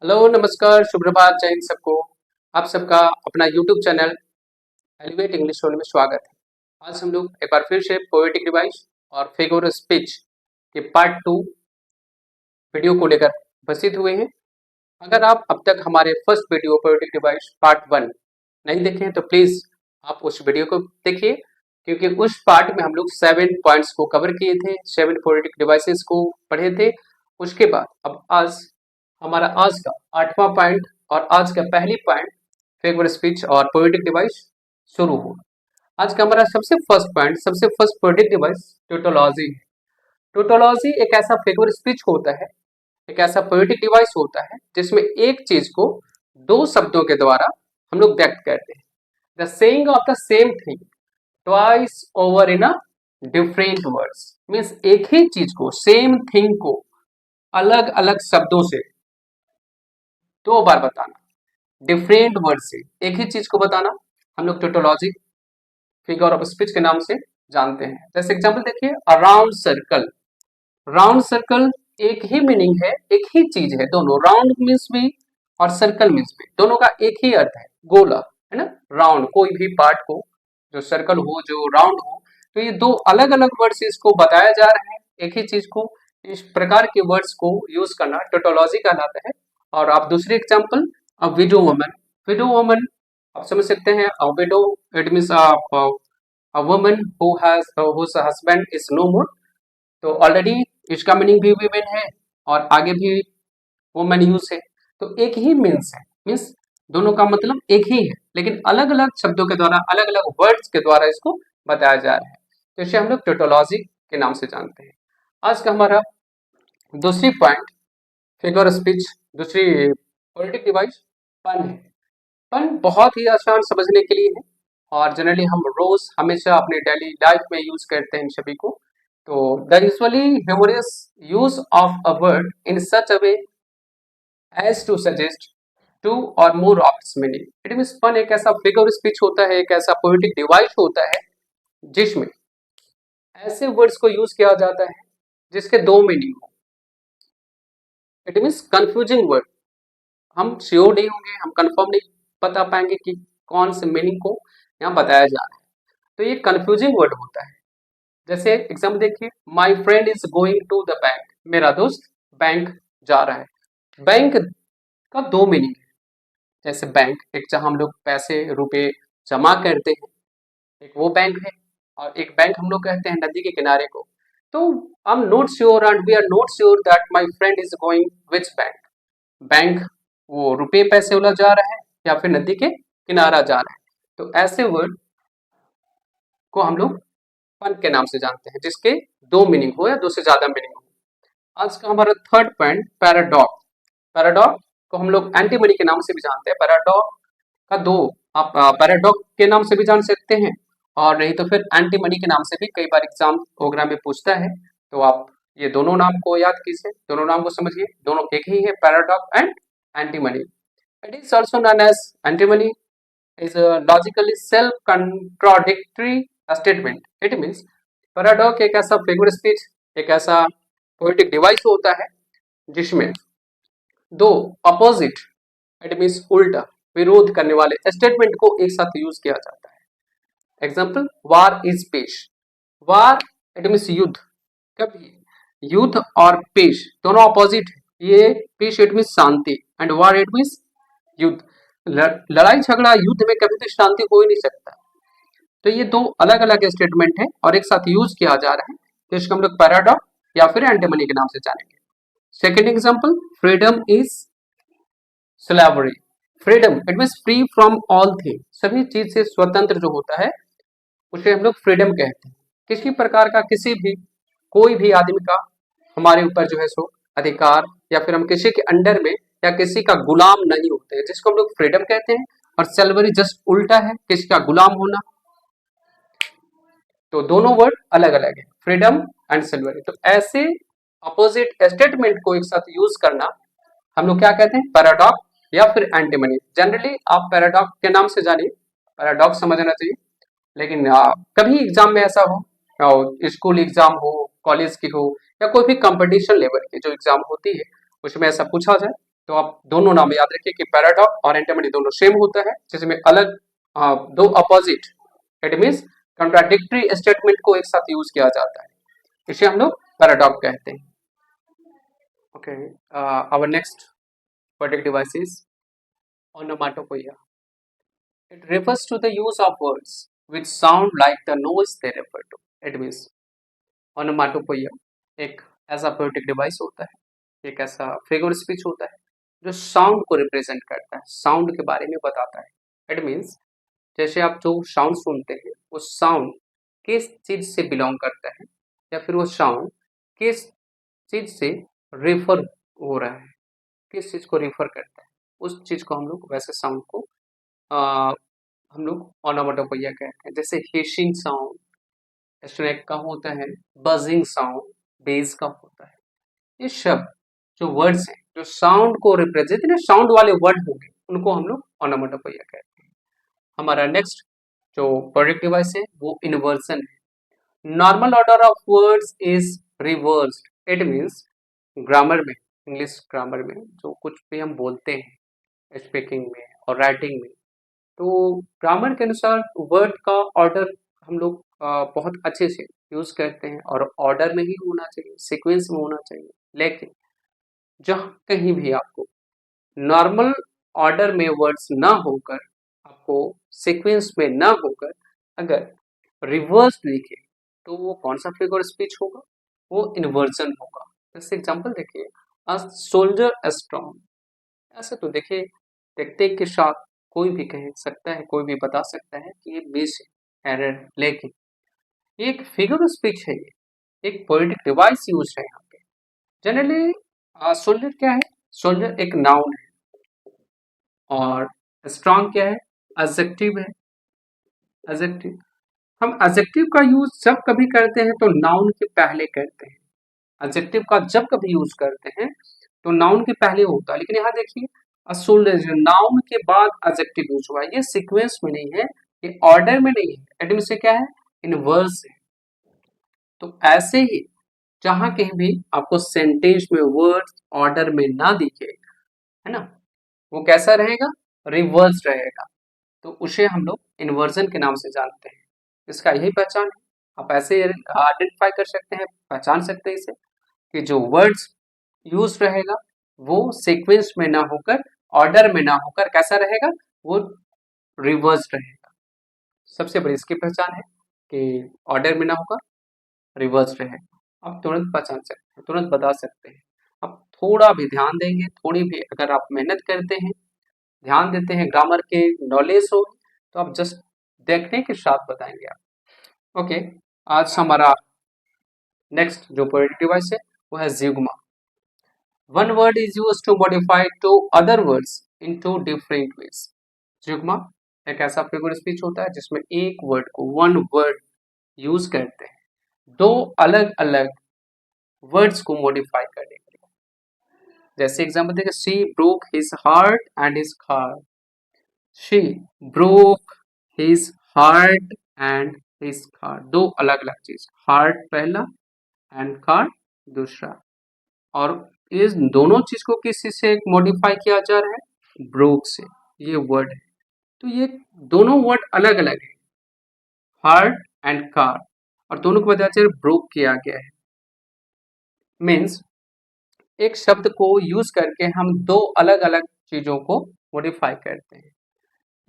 Hello, नमस्कार, शुभ प्रभात, जय हिंद सबको। आप सबका अपना YouTube channel elevate English show में स्वागत है। आज हम लोग एक बार फिर से पोएटिक डिवाइस और फिगर स्पीच के पार्ट 2 वीडियो को लेकर उपस्थित हुए हैं। अगर आप अब तक हमारे first video poetic device part 1 नहीं देखे हैं तो प्लीज आप उस वीडियो को देखिए, क्योंकि उस पार्ट में हम लोग 7 पॉइंट्स को कवर किए थे, 7 पोएटिक डिवाइसेस को पढ़े थे। उसके बाद अब आज हमारा आज का 8वां पॉइंट और आज का पहली पॉइंट फिगर स्पीच और पोएटिक डिवाइस शुरू हुआ। आज का हमारा सबसे फर्स्ट पॉइंट, सबसे फर्स्ट पोएटिक डिवाइस टोटोलॉजी है। टोटोलॉजी एक ऐसा फिगर स्पीच होता है, एक ऐसा पोएटिक डिवाइस होता है जिसमें एक चीज को दो शब्दों के द्वारा हम लोग व्यक्त करते हैं। The saying of the same thing twice over in a different words, means एक ही चीज को, सेम थिंग को अलग अलग शब्दों से दो बार बताना, डिफरेंट वर्ड से एक ही चीज को बताना, हम लोग टोटोलॉजी फिगर ऑफ स्पीच के नाम से जानते हैं। जैसे एग्जांपल देखिए, अराउंड सर्कल। राउंड सर्कल एक ही मीनिंग है, एक ही चीज है, दोनों राउंड मीन्स भी और सर्कल मीन्स भी, दोनों का एक ही अर्थ है, गोला, है ना। राउंड कोई भी पार्ट को, जो सर्कल हो, जो राउंड हो, तो ये दो अलग अलग वर्ड से इसको बताया जा रहा है, एक ही चीज को। इस प्रकार के वर्ड्स को यूज करना टोटोलॉजी कहलाता है। और आप दूसरी example, a widow woman. Widow woman आप समझ सकते हैं, a widow it means a woman who has whose husband is no more. तो ऑलरेडी इसका मीनिंग भी वीमेन है और आगे भी वुमेन यूज है, तो एक ही मीन्स है, मीन्स दोनों का मतलब एक ही है, लेकिन अलग अलग शब्दों के द्वारा, अलग अलग वर्ड्स के द्वारा इसको बताया जा रहा है। तो इसे हम लोग टोटोलॉजी के नाम से जानते हैं। आज का हमारा दूसरी पॉइंट फिगर स्पीच, दूसरी पोलिटिक डिवाइस पन है। पन बहुत ही आसान समझने के लिए है और जनरली हम रोज हमेशा अपने डेली लाइफ में यूज करते हैं इन सभी को। तो the usually humorous use of a word in such a way as to suggest two और more of its meaning. It means pun एक ऐसा फिगर स्पीच होता है, एक ऐसा पोएटिक डिवाइस होता है जिसमें ऐसे वर्ड्स को यूज किया जाता है जिसके दो मीनिंग हो। इट मींस कंफ्यूजिंग वर्ड, हम श्योर नहीं होंगे, हम कंफर्म नहीं बता पाएंगे कि कौन से मीनिंग को यहाँ बताया जा रहा है, तो ये कंफ्यूजिंग वर्ड होता है। जैसे एग्जाम्पल देखिए, my friend is going to the bank. मेरा दोस्त बैंक जा रहा है। बैंक का दो मीनिंग है। जैसे बैंक एक जहां हम लोग पैसे रुपए जमा करते हैं, एक वो बैंक है, और एक बैंक हम लोग कहते हैं नदी के किनारे को। तो I am not sure and we are not sure that my friend is going which bank. Bank वो रुपए पैसे वाला जा रहा है या फिर नदी के किनारा जा रहा है। तो ऐसे वर्ड को हम लोग पन के नाम से जानते हैं जिसके दो मीनिंग हो या दो से ज्यादा मीनिंग हो। आज का हमारा थर्ड पॉइंट पैराडॉक्स। पैराडॉक्स को हम लोग एंटीमनी के नाम से भी जानते हैं। पैराडॉक्स का दो, आप पैराडॉक्स के नाम से भी जान सकते हैं और नहीं तो फिर एंटीमनी के नाम से भी, कई बार एग्जाम प्रोग्राम में पूछता है, तो आप ये दोनों नाम को याद कीजिए, दोनों नाम को समझिए, दोनों एक ही है, paradox and antimony. It is also known as antimony is a logically self-contradictory statement. It means paradox एक ऐसा फिगर स्पीच, एक ऐसा पोएटिक डिवाइस होता है जिसमें दो अपोजिट, इट मीन्स उल्टा, विरोध करने वाले स्टेटमेंट को एक साथ यूज किया जाता है। Example, war is peace. War it means युद्ध, कभी युद्ध और पीस दोनों अपोजिट है। ये पीस इट मीन्स शांति एंड वार इट मीन्स युद्ध। लड़ाई झगड़ा युद्ध में कभी भी शांति हो ही नहीं सकता। तो ये दो अलग अलग स्टेटमेंट है और एक साथ यूज किया जा रहा है, तो इसको हम लोग पैराडॉक्स या फिर एंटीमनी के नाम से जानेंगे। Second example, freedom is slavery. Freedom it means free from all thing, सभी चीज से स्वतंत्र जो होता है उसे हम लोग फ्रीडम कहते हैं। किसी प्रकार का, किसी भी, कोई भी आदमी का हमारे ऊपर जो है सो अधिकार, या फिर हम किसी के अंडर में या किसी का गुलाम नहीं होते हैं, जिसको हम लोग फ्रीडम कहते हैं। और सेल्वरी जस्ट उल्टा है, किसी का गुलाम होना। तो दोनों वर्ड अलग अलग है, फ्रीडम एंड सेल्वरी। तो ऐसे अपोजिट स्टेटमेंट को एक साथ यूज करना हम लोग क्या कहते हैं, पैराडॉक्स या फिर एंटीमनी। जनरली आप पैराडॉक्स के नाम से जानिए, पैराडॉक्स समझना चाहिए। लेकिन कभी एग्जाम में ऐसा हो, स्कूल एग्जाम हो, कॉलेज की हो, या कोई भी कंपटीशन लेवल की जो एग्जाम होती है उसमें ऐसा पूछा जाए, तो आप दोनों नाम याद रखिए कि पैराडॉक्स और एंटिमनी दोनों सेम होता है, जिसमें अलग दो opposite, it means contradictory statement को एक साथ यूज किया जाता है, इसे हम लोग पैराडॉक्स कहते हैं। Okay, our next poetic device is onomatopoeia. It refers to the use of words which sound like the noise they refer to. It means onomatopoeia एक ऐसा पोएटिक डिवाइस होता है, एक ऐसा फिगर स्पीच होता है जो साउंड को रिप्रेजेंट करता है, साउंड के बारे में बताता है। इट मीन्स जैसे आप जो साउंड सुनते हैं वो साउंड किस चीज से बिलोंग करता है, या फिर वो साउंड किस चीज से रेफर हो रहा है, किस चीज को रेफर करता है, उस चीज को हम लोग वैसे साउंड को आ, हम लोग ओनोमेटोपोइया कहते हैं। जैसे हिशिंग साउंड स्नेक का होता है, बजिंग साउंड बेस का होता है। ये शब्द जो वर्ड्स हैं जो साउंड को रिप्रेजेंट, साउंड वाले वर्ड होंगे उनको हम लोग ओनोमेटोपोइया कहते हैं। हमारा नेक्स्ट जो प्रोडक्ट डिवाइस है वो इन्वर्सन है। Normal order of words is reversed. It means grammar में, इंग्लिश ग्रामर में जो कुछ भी हम बोलते हैं स्पीकिंग में और राइटिंग में, तो ग्रामर के अनुसार वर्ड का ऑर्डर हम लोग बहुत अच्छे से यूज करते हैं और ऑर्डर में ही होना चाहिए, सीक्वेंस में होना चाहिए। लेकिन जहाँ कहीं भी आपको नॉर्मल ऑर्डर में वर्ड्स ना होकर, आपको सीक्वेंस में ना होकर अगर रिवर्स लिखे तो वो कौन सा फिगर स्पीच होगा, वो इन्वर्जन होगा। जैसे एग्जांपल देखिए, अ सोल्जर स्ट्रॉन्ग, ऐसे तो देखिए देखते के साथ कोई भी कह सकता है, कोई भी बता सकता है कि ये मिस एरर, लेकिन ये एक फिगर स्पीच है, ये एक पोएटिक डिवाइस यूज है यहाँ पे। जनरली सोल्जर क्या है, सोल्जर एक नाउन है, और स्ट्रॉन्ग क्या है, एडजेक्टिव है। एडजेक्टिव, हम एडजेक्टिव का यूज जब कभी करते हैं तो नाउन के पहले करते हैं। एडजेक्टिव का जब कभी यूज करते हैं तो नाउन के पहले होता है, लेकिन यहाँ देखिए सोल्जर नाउन के बाद एडजेक्टिव यूज हुआ है, ये सीक्वेंस में नहीं है, ये ऑर्डर में नहीं है, एडम से क्या है, इनवर्स है। तो ऐसे ही जहां कहीं भी आपको सेंटेंस में वर्ड्स ऑर्डर में ना दिखे, है ना, वो कैसा रहेगा, रिवर्स रहेगा, तो उसे हम लोग इन्वर्जन के नाम से जानते हैं। इसका यही पहचान है, आप ऐसे आइडेंटिफाई कर सकते हैं, पहचान सकते हैं इसे, कि जो वर्ड्स यूज रहेगा वो सीक्वेंस में ना होकर, ऑर्डर में ना होकर कैसा रहेगा, वो रिवर्स रहेगा। सबसे बड़ी इसकी पहचान है कि ऑर्डर में ना होकर रिवर्स रहेगा। आप तुरंत पहचान सकते हैं, तुरंत बता सकते हैं। आप थोड़ा भी ध्यान देंगे, थोड़ी भी अगर आप मेहनत करते हैं, ध्यान देते हैं, ग्रामर के नॉलेज हो, तो आप जस्ट देखने के साथ बताएंगे आप। ओके, आज हमारा नेक्स्ट जो पोएटिक डिवाइस है वो है जिग्मा। One word is used to modify two other words in two different ways. जिग्मा एक ऐसा फिगर स्पीच होता है जिसमें एक वर्ड को, वन वर्ड यूज करते हैं दो अलग अलग वर्ड्स को मॉडिफाई करने के लिए। जैसे एग्जांपल देखिए, she broke his heart and his car. She broke his heart and his car, दो अलग अलग चीज, हार्ट पहला एंड कार दूसरा, और इस दोनों चीज को किसी से मॉडिफाई किया जा रहा है, ब्रोक से, ये वर्ड है। तो ये दोनों वर्ड अलग अलग है, हार्ट एंड कार, और दोनों को वजह से ब्रोक किया गया है। मीन्स एक शब्द को यूज करके हम दो अलग अलग चीजों को मॉडिफाई करते हैं।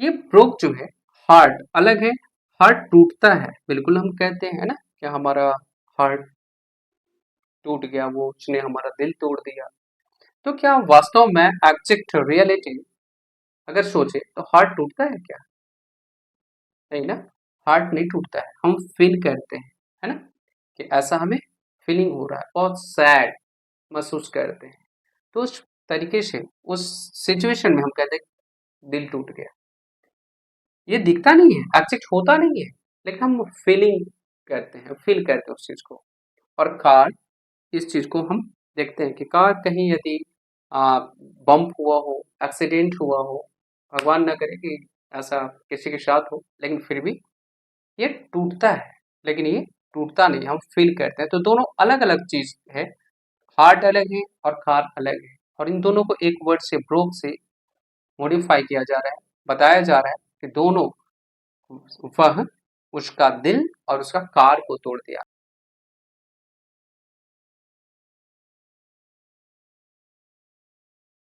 ये ब्रोक जो है, हार्ट अलग है, हार्ट टूटता है, बिल्कुल हम कहते हैं ना कि हमारा हार्ट टूट गया, वो उसने हमारा दिल तोड़ दिया। तो क्या वास्तव में एग्जैक्ट रियलिटी अगर सोचे तो हार्ट टूटता है क्या, नहीं ना, हार्ट नहीं टूटता है, हम फील करते हैं, है ना, कि ऐसा हमें फीलिंग हो रहा है, बहुत सैड महसूस करते हैं। तो उस तरीके से उस सिचुएशन में हम कहते हैं दिल टूट गया। ये दिखता नहीं है, एग्जैक्ट होता नहीं है, लेकिन हम फीलिंग करते हैं, फील करते हैं उस चीज को। और कार, इस चीज को हम देखते हैं कि कार कहीं यदि बम्प हुआ हो, एक्सीडेंट हुआ हो, भगवान न करे कि ऐसा किसी के साथ हो, लेकिन फिर भी ये टूटता है, लेकिन ये टूटता नहीं, हम फील करते हैं। तो दोनों अलग अलग चीज है, हार्ट अलग है और कार अलग है। और इन दोनों को एक वर्ड से ब्रोक से मॉडिफाई किया जा रहा है, बताया जा रहा है कि दोनों वह उसका दिल और उसका कार को तोड़ दिया।